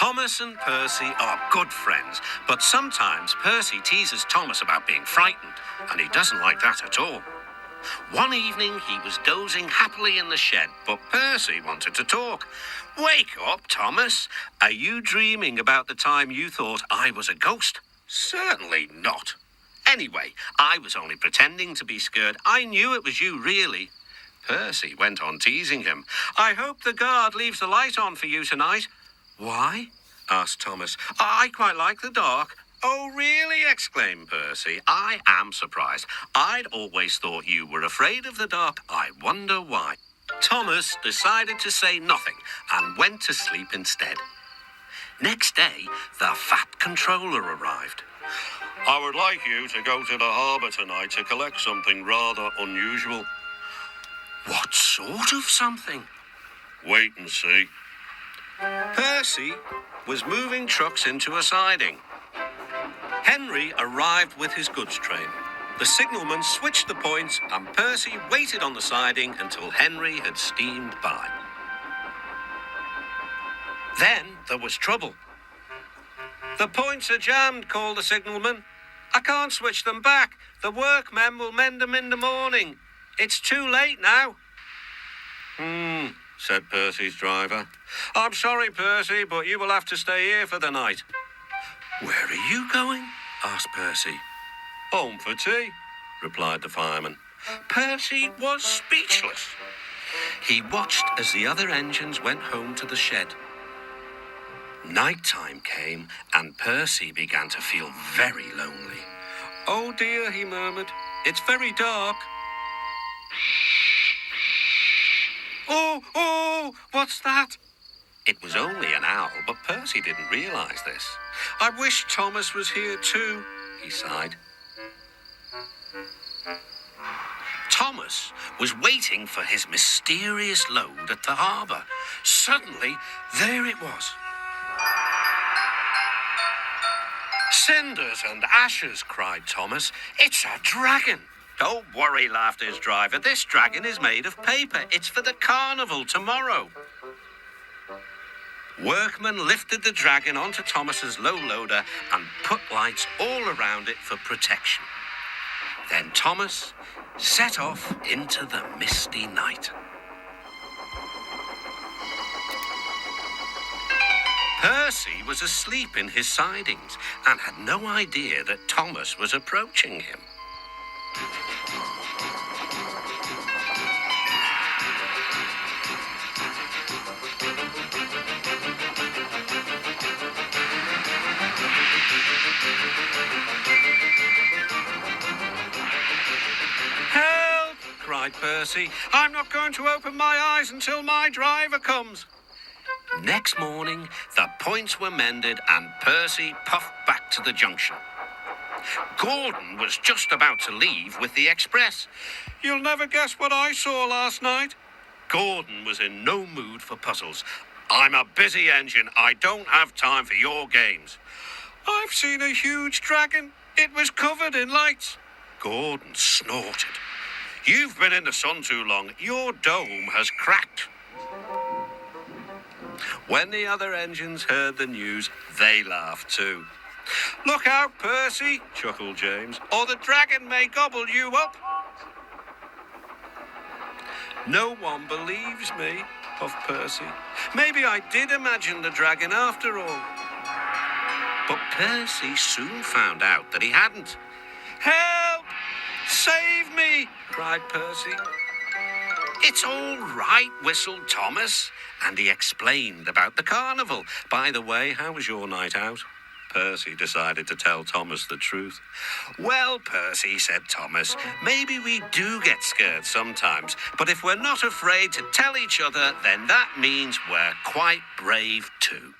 Thomas and Percy are good friends, but sometimes Percy teases Thomas about being frightened, and he doesn't like that at all. One evening, he was dozing happily in the shed, but Percy wanted to talk. "Wake up, Thomas. Are you dreaming about the time you thought I was a ghost?" "Certainly not." "Anyway, I was only pretending to be scared. I knew it was you, really." Percy went on teasing him. "I hope the guard leaves the light on for you tonight." "Why?" asked Thomas. "I quite like the dark." "Oh, really?" exclaimed Percy. "I am surprised. I'd always thought you were afraid of the dark. I wonder why." Thomas decided to say nothing and went to sleep instead. Next day, the Fat Controller arrived. "I would like you to go to the harbour tonight to collect something rather unusual." "What sort of something?" "Wait and see." Percy was moving trucks into a siding. Henry arrived with his goods train. The signalman switched the points, and Percy waited on the siding until Henry had steamed by. Then there was trouble. "The points are jammed," called the signalman. "I can't switch them back. The workmen will mend them in the morning. It's too late now." Said Percy's driver. "I'm sorry, Percy, but you will have to stay here for the night." "Where are you going?" asked Percy. "Home for tea," replied the fireman. Percy was speechless. He watched as the other engines went home to the shed. Night-time came, and Percy began to feel very lonely. "Oh dear," he murmured, "it's very dark." Oh, what's that?" It was only an owl, but Percy didn't realise this. "I wish Thomas was here too," he sighed. Thomas was waiting for his mysterious load at the harbour. Suddenly, there it was. "Cinders and ashes," cried Thomas. "It's a dragon." "Don't worry," laughed his driver. "This dragon is made of paper. It's for the carnival tomorrow." Workmen lifted the dragon onto Thomas's low loader and put lights all around it for protection. Then Thomas set off into the misty night. Percy was asleep in his sidings and had no idea that Thomas was approaching him. "Help!" cried Percy. "I'm not going to open my eyes until my driver comes." Next morning, the points were mended and Percy puffed back to the junction. Gordon was just about to leave with the express. "You'll never guess what I saw last night." Gordon was in no mood for puzzles. "I'm a busy engine. I don't have time for your games." "I've seen a huge dragon. It was covered in lights." Gordon snorted. "You've been in the sun too long. Your dome has cracked." When the other engines heard the news, they laughed too. "Look out, Percy," chuckled James, "or the dragon may gobble you up." "No one believes me," puffed Percy. "Maybe I did imagine the dragon after all." But Percy soon found out that he hadn't. "Help! Save me!" cried Percy. "It's all right," whistled Thomas, and he explained about the carnival. "By the way, how was your night out?" Percy decided to tell Thomas the truth. "Well, Percy," said Thomas, "maybe we do get scared sometimes, but if we're not afraid to tell each other, then that means we're quite brave too."